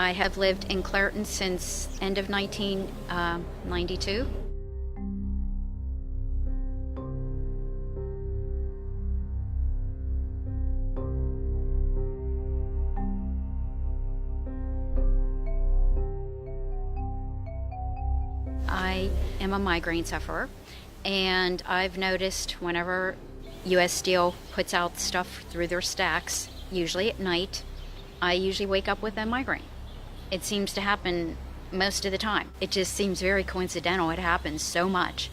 I have lived in Clairton since end of 1992. I am a migraine sufferer, and I've noticed whenever U.S. Steel puts out stuff through their stacks, usually at night, I usually wake up with a migraine. It seems to happen most of the time. It just seems very coincidental. It happens so much.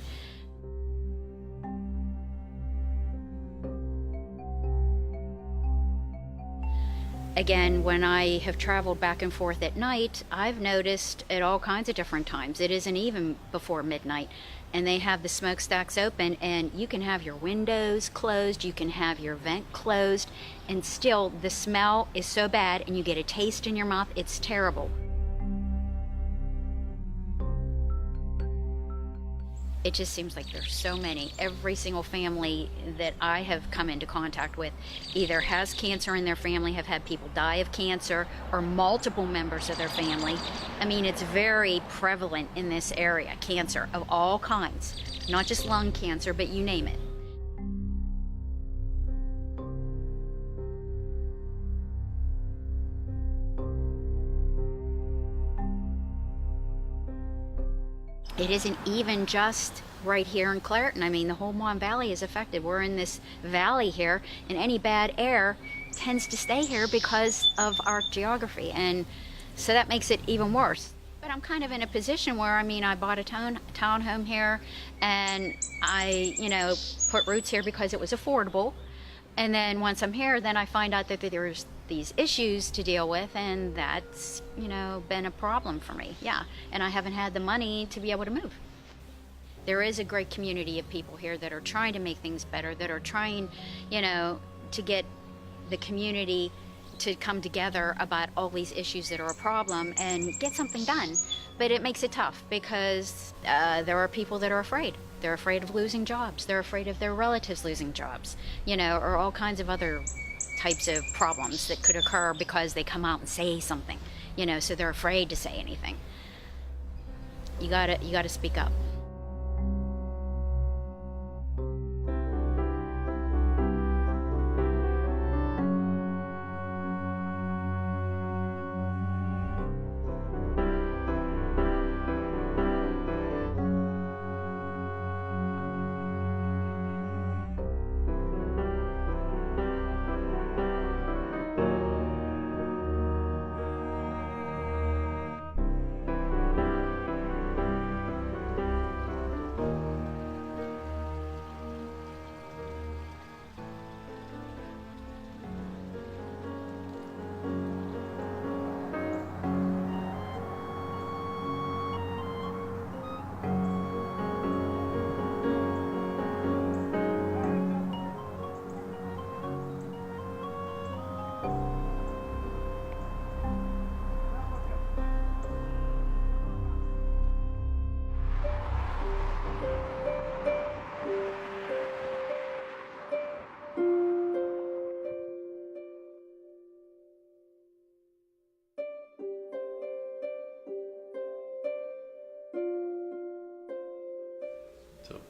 Again, when I have traveled back and forth at night, I've noticed at all kinds of different times. It isn't even before midnight, and they have the smokestacks open, and you can have your windows closed, you can have your vent closed, and still the smell is so bad, and you get a taste in your mouth. It's terrible. It just seems like there's so many. Every single family that I have come into contact with either has cancer in their family, have had people die of cancer, or multiple members of their family. I mean, it's very prevalent in this area, cancer of all kinds. Not just lung cancer, but you name it. It isn't even just right here in Clairton. I mean, the whole Mon Valley is affected. We're in this valley here, and any bad air tends to stay here because of our geography, and so that makes it even worse. But I'm kind of in a position where, I mean, I bought a townhome here, and I, put roots here because it was affordable. And then once I'm here, then I find out that there's these issues to deal with, and that's, been a problem for me. Yeah, and I haven't had the money to be able to move. There is a great community of people here that are trying to make things better, that are trying, to get the community to come together about all these issues that are a problem and get something done. But it makes it tough because there are people that are afraid. They're afraid of losing jobs. They're afraid of their relatives losing jobs, or all kinds of other types of problems that could occur because they come out and say something, so they're afraid to say anything. You gotta speak up.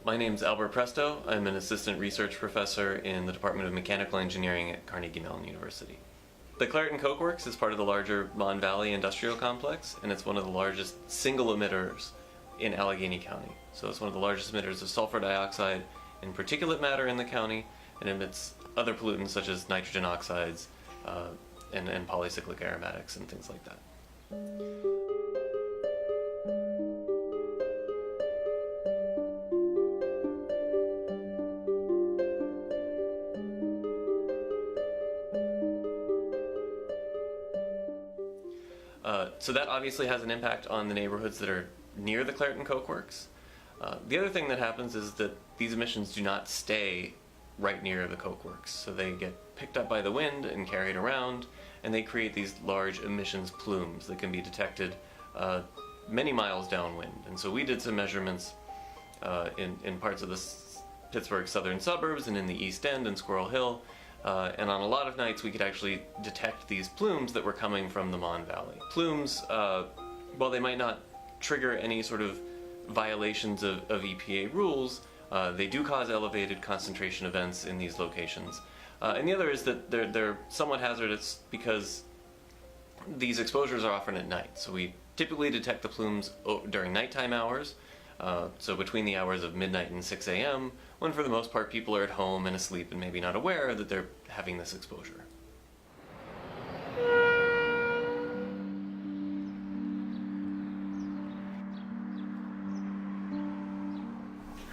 My name's Albert Presto. I'm an assistant research professor in the Department of Mechanical Engineering at Carnegie Mellon University. The Clairton Coke Works is part of the larger Mon Valley industrial complex, and it's one of the largest single emitters in Allegheny County. So it's one of the largest emitters of sulfur dioxide and particulate matter in the county, and emits other pollutants such as nitrogen oxides and polycyclic aromatics and things like that. So that obviously has an impact on the neighborhoods that are near the Clairton Coke Works. The other thing that happens is that these emissions do not stay right near the Coke Works. So they get picked up by the wind and carried around, and they create these large emissions plumes that can be detected many miles downwind. And so we did some measurements in parts of the Pittsburgh southern suburbs and in the East End and Squirrel Hill And on a lot of nights, we could actually detect these plumes that were coming from the Mon Valley. Plumes, while they might not trigger any sort of violations of EPA rules, they do cause elevated concentration events in these locations. And the other is that they're somewhat hazardous because these exposures are often at night. So we typically detect the plumes during nighttime hours, so between the hours of midnight and 6 a.m., when for the most part people are at home and asleep and maybe not aware that they're having this exposure.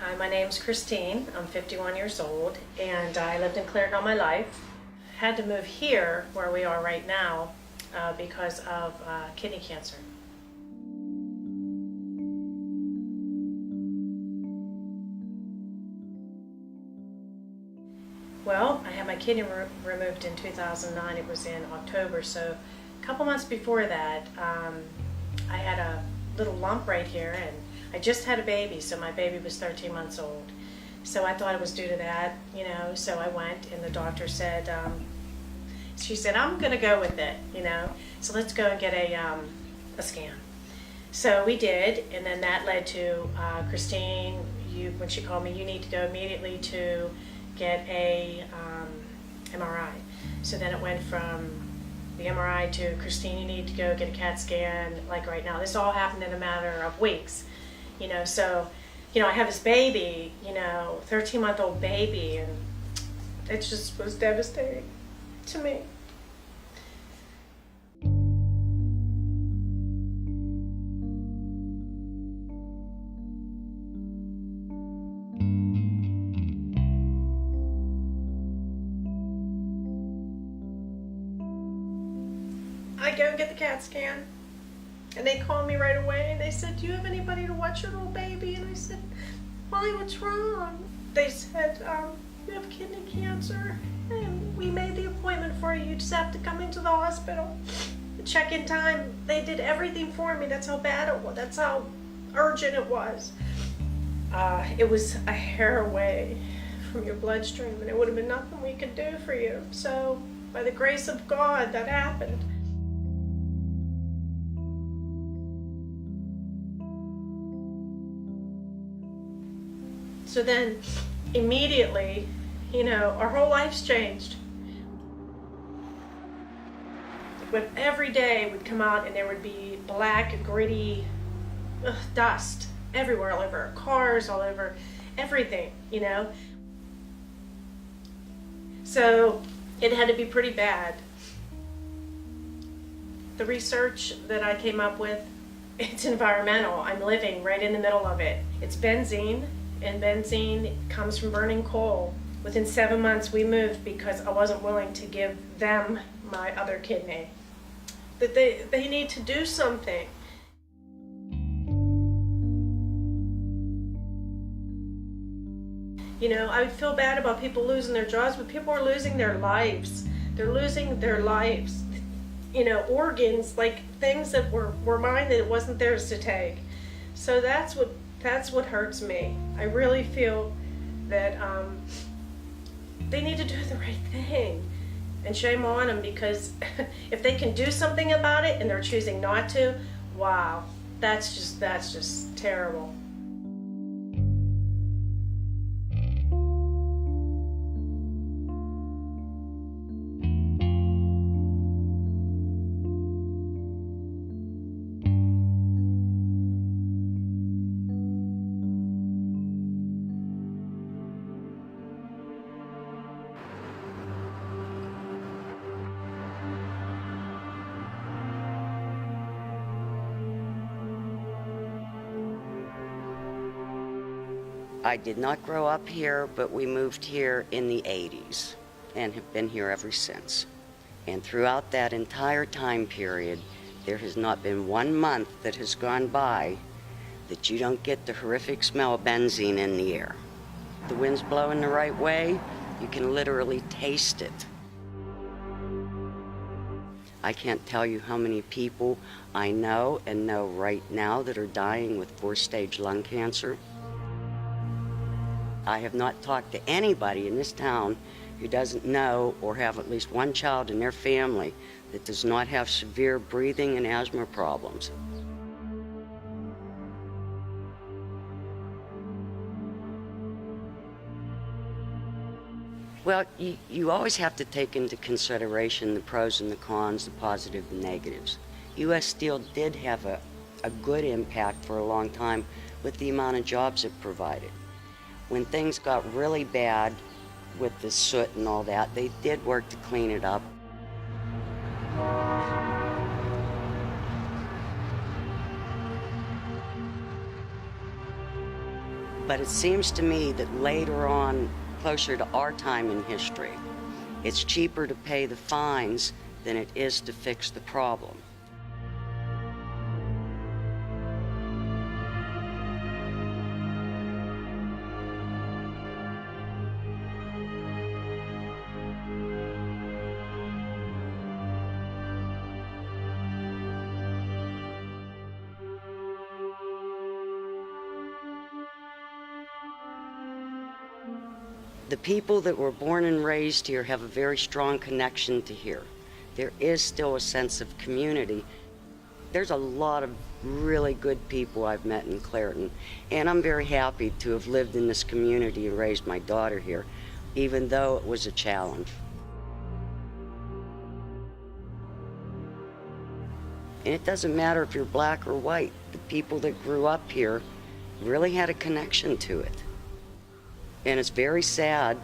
Hi, my name's Christine. I'm 51 years old, and I lived in Clairton all my life. Had to move here, where we are right now, because of kidney cancer. Well, I had my kidney removed in 2009. It was in October, so a couple months before that, I had a little lump right here, and I just had a baby, so my baby was 13 months old. So I thought it was due to that, you know, so I went, and the doctor said, she said, I'm gonna go with it, you know, so let's go and get a scan. So we did, and then that led to Christine, when she called me, you need to go immediately to get a MRI. So then it went from the MRI to Christine, you need to go get a CAT scan, like right now. This all happened in a matter of weeks, you know, so, you know, I have this baby, you know, 13-month-old baby, and it just was devastating to me. I go get the CAT scan, and they called me right away, and they said, do you have anybody to watch your little baby? And I said, Molly, what's wrong? They said, you have kidney cancer, and we made the appointment for you. You just have to come into the hospital. The check-in time, they did everything for me. That's how bad it was. That's how urgent it was. It was a hair away from your bloodstream, and it would have been nothing we could do for you. So, by the grace of God, that happened. So then, immediately, you know, our whole life's changed. But every day we'd come out and there would be black, gritty dust everywhere, all over our cars, all over everything, you know. So it had to be pretty bad. The research that I came up with, it's environmental. I'm living right in the middle of it. It's benzene. And benzene comes from burning coal. Within 7 months we moved because I wasn't willing to give them my other kidney. That they need to do something. You know, I feel bad about people losing their jobs, but people are losing their lives. They're losing their lives. You know, organs, like things that were mine that it wasn't theirs to take. So that's what hurts me. I really feel that they need to do the right thing. And shame on them, because if they can do something about it and they're choosing not to, wow, that's just terrible. I did not grow up here, but we moved here in the 80s and have been here ever since. And throughout that entire time period, there has not been 1 month that has gone by that you don't get the horrific smell of benzene in the air. The wind's blowing the right way, you can literally taste it. I can't tell you how many people I know and know right now that are dying with 4-stage lung cancer. I have not talked to anybody in this town who doesn't know or have at least one child in their family that does not have severe breathing and asthma problems. Well, you always have to take into consideration the pros and the cons, the positive and negatives. U.S. Steel did have a good impact for a long time with the amount of jobs it provided. When things got really bad with the soot and all that, they did work to clean it up. But it seems to me that later on, closer to our time in history, it's cheaper to pay the fines than it is to fix the problem. The people that were born and raised here have a very strong connection to here. There is still a sense of community. There's a lot of really good people I've met in Clairton, and I'm very happy to have lived in this community and raised my daughter here, even though it was a challenge. And it doesn't matter if you're black or white. The people that grew up here really had a connection to it. And it's very sad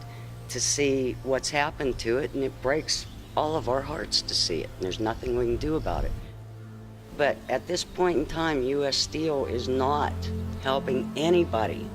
to see what's happened to it, and it breaks all of our hearts to see it, and there's nothing we can do about it. But at this point in time, U.S. Steel is not helping anybody.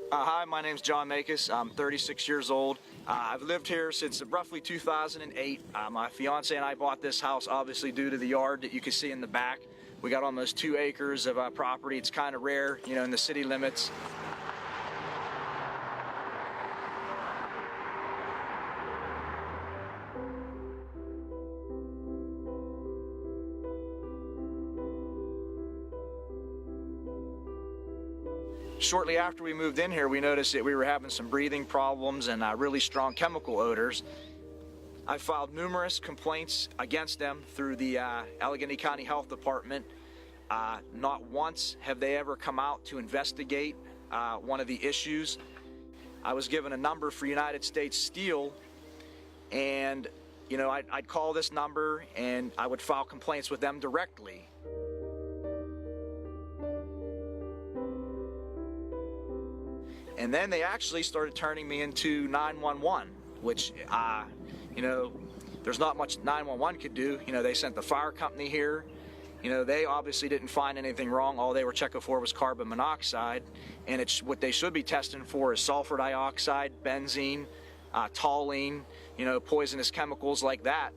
Hi, my name's John Makis. I'm 36 years old. I've lived here since roughly 2008. My fiance and I bought this house obviously due to the yard that you can see in the back. We got almost 2 acres of property. It's kind of rare, you know, in the city limits. Shortly after we moved in here, we noticed that we were having some breathing problems and really strong chemical odors. I filed numerous complaints against them through the Allegheny County Health Department. Not once have they ever come out to investigate one of the issues. I was given a number for United States Steel, and you know, I'd call this number and I would file complaints with them directly. And then they actually started turning me into 911, which, you know, there's not much 911 could do. You know, they sent the fire company here. You know, they obviously didn't find anything wrong. All they were checking for was carbon monoxide. And it's what they should be testing for is sulfur dioxide, benzene, toluene, you know, poisonous chemicals like that.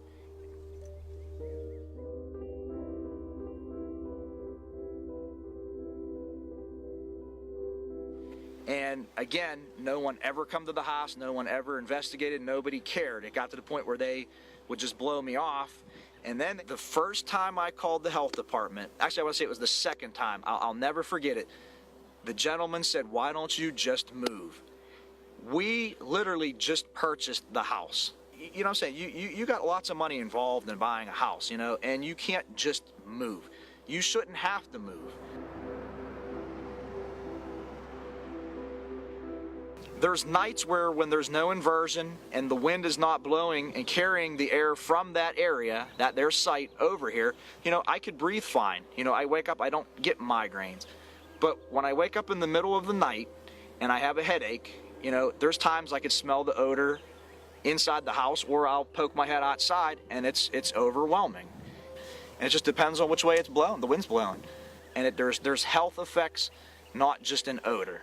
And again, no one ever come to the house, no one ever investigated, nobody cared. It got to the point where they would just blow me off. And then the first time I called the health department, actually I want to say it was the second time, I'll never forget it. The gentleman said, "Why don't you just move?" We literally just purchased the house. You know what I'm saying? You got lots of money involved in buying a house, you know, and you can't just move. You shouldn't have to move. There's nights where when there's no inversion and the wind is not blowing and carrying the air from that area, that their site over here, you know, I could breathe fine. You know, I wake up, I don't get migraines. But when I wake up in the middle of the night and I have a headache, you know, there's times I could smell the odor inside the house, or I'll poke my head outside and it's overwhelming. And it just depends on which way it's blowing, the wind's blowing. And there's health effects, not just an odor.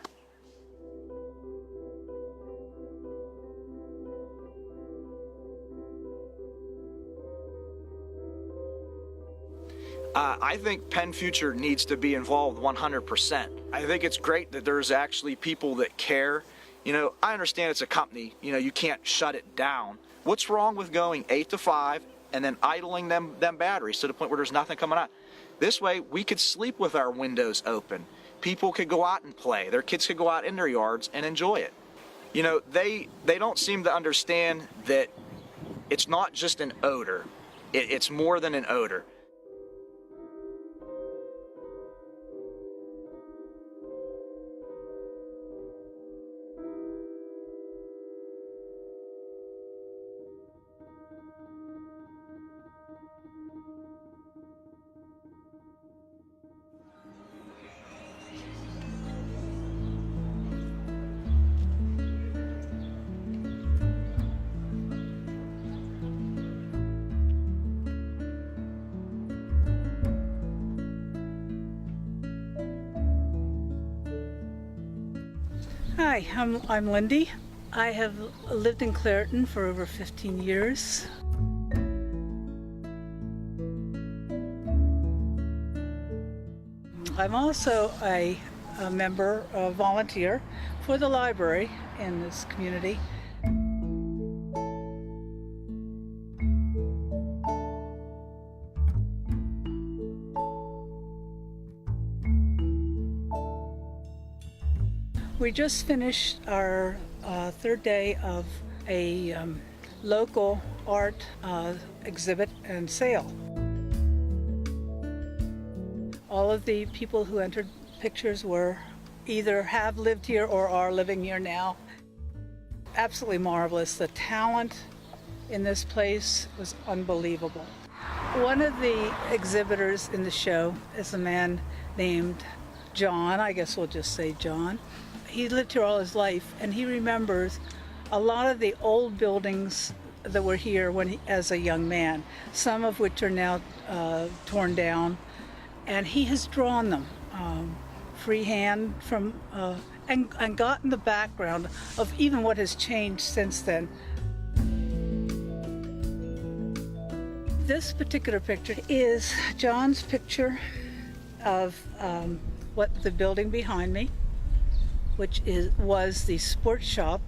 I think PennFuture needs to be involved 100%. I think it's great that there's actually people that care. You know, I understand it's a company, you know, you can't shut it down. What's wrong with going 8 to 5 and then idling them batteries to the point where there's nothing coming out? This way, we could sleep with our windows open. People could go out and play. Their kids could go out in their yards and enjoy it. You know, they don't seem to understand that it's not just an odor. It's more than an odor. Hi, I'm Lindy. I have lived in Clairton for over 15 years. I'm also a member, a volunteer for the library in this community. We just finished our third day of a local art exhibit and sale. All of the people who entered pictures were either have lived here or are living here now. Absolutely marvelous. The talent in this place was unbelievable. One of the exhibitors in the show is a man named John. I guess we'll just say John. He lived here all his life, and he remembers a lot of the old buildings that were here as a young man, some of which are now torn down, and he has drawn them freehand from and gotten the background of even what has changed since then. This particular picture is John's picture of what the building behind me, which was the sports shop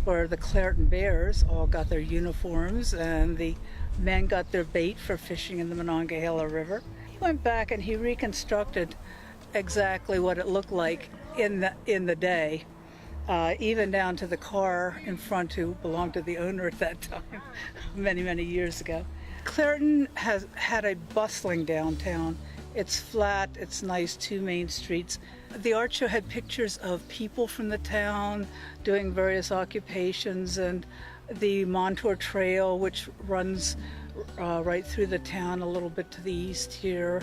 where the Clairton Bears all got their uniforms and the men got their bait for fishing in the Monongahela River. He went back and he reconstructed exactly what it looked like in the day, even down to the car in front who belonged to the owner at that time, many years ago. Clairton has had a bustling downtown. It's flat, it's nice, 2 main streets. The art show had pictures of people from the town doing various occupations, and the Montour Trail, which runs right through the town a little bit to the east here.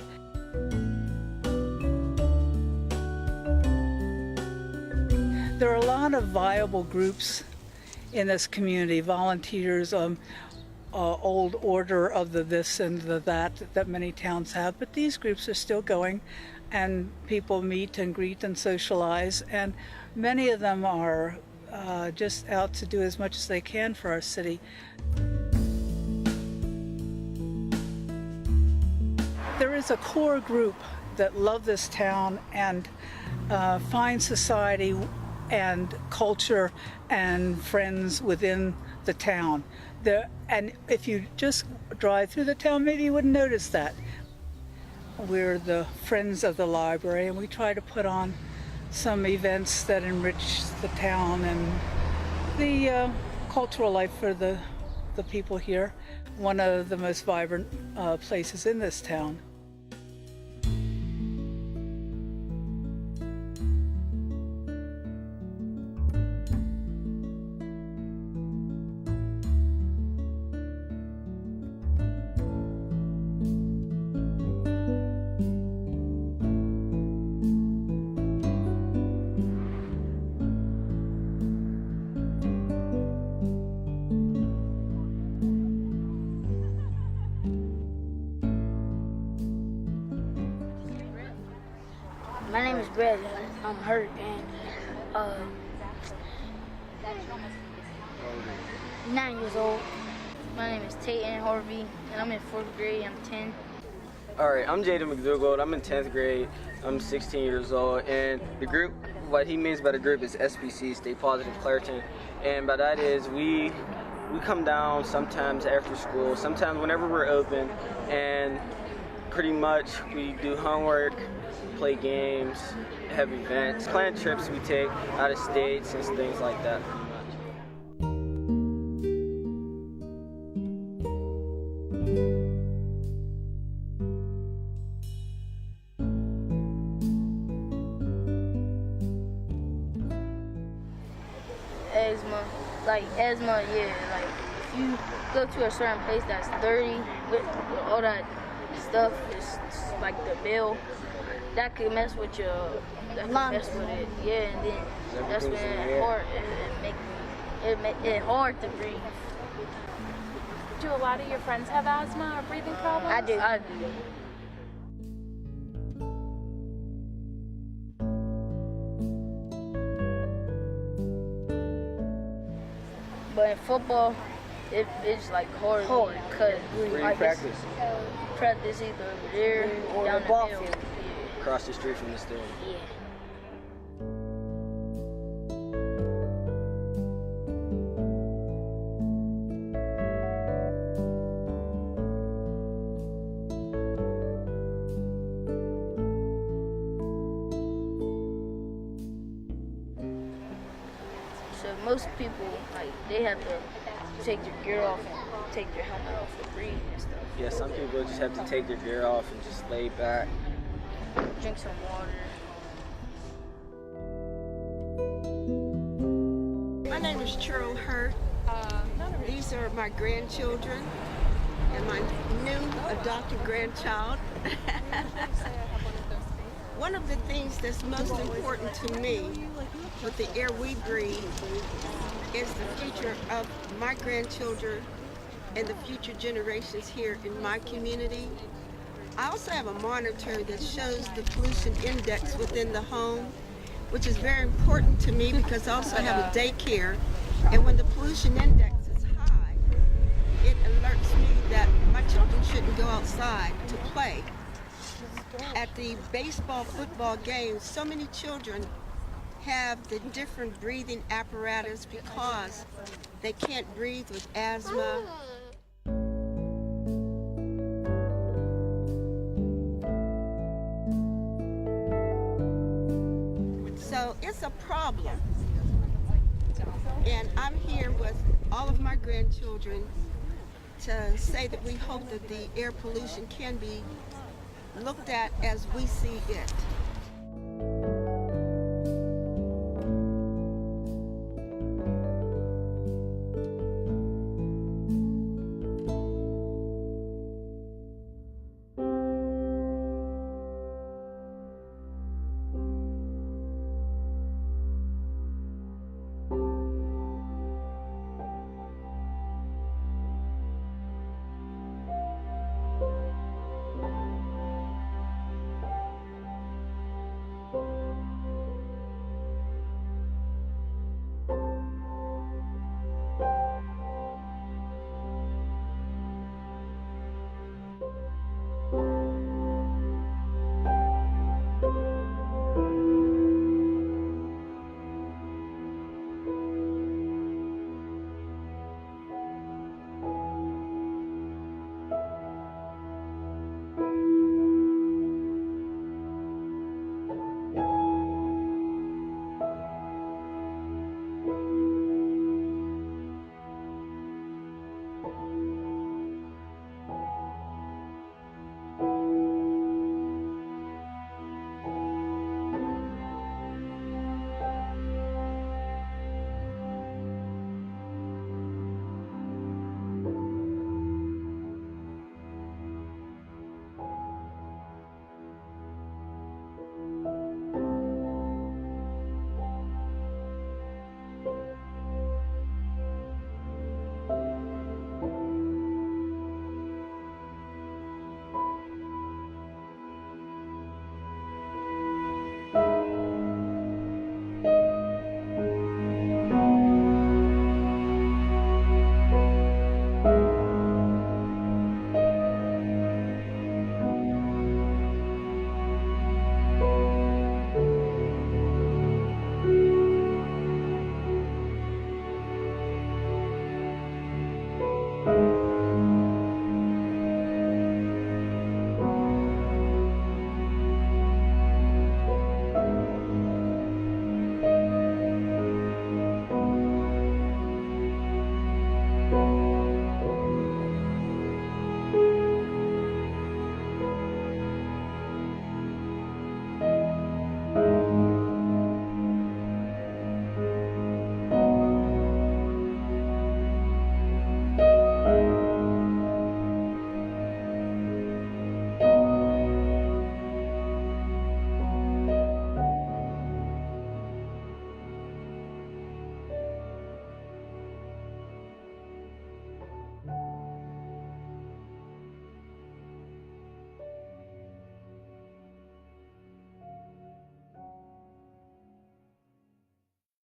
There are a lot of viable groups in this community, volunteers, old order of the this and the that many towns have, but these groups are still going, and people meet and greet and socialize, and many of them are just out to do as much as they can for our city. There is a core group that love this town and find society and culture and friends within the town. And if you just drive through the town, maybe you wouldn't notice that. We're the Friends of the Library, and we try to put on some events that enrich the town and the cultural life for the people here. One of the most vibrant places in this town. My name is Brad. I'm hurt, and 9 years old. My name is Tayton Harvey, and I'm in 4th grade. I'm 10. All right, I'm Jaden McDougald. I'm in 10th grade. I'm 16 years old, and the group, what he means by the group is SPC, Stay Positive Clairton, and by that is we come down sometimes after school, sometimes whenever we're open, and pretty much we do homework, play games, have events, plan trips we take out of states and things like that. Asthma, yeah, like if you go to a certain place that's dirty with all that stuff, it's like the bill, that could mess with your lungs. Mess with it, yeah, and then that's when it's hard. It hard to breathe. Do a lot of your friends have asthma or breathing problems? I do. But in football, it's like hard because Where you practice? Practice either over there or down the ball field. Yeah. Across the street from the stadium. Yeah. So most people, like, they have to take their gear off and take their helmet off to breathe and stuff. Yeah, some people just have to take their gear off and just lay back. Drink some water. My name is Cheryl Hurt. These are my grandchildren and my new adopted grandchild. One of the things that's most important to me with the air we breathe is the future of my grandchildren and the future generations here in my community. I also have a monitor that shows the pollution index within the home, which is very important to me because I also have a daycare, and when the pollution index is high, it alerts me that my children shouldn't go outside to play. At the baseball, football games, so many children have the different breathing apparatus because they can't breathe with asthma. So it's a problem. And I'm here with all of my grandchildren to say that we hope that the air pollution can be looked at as we see it.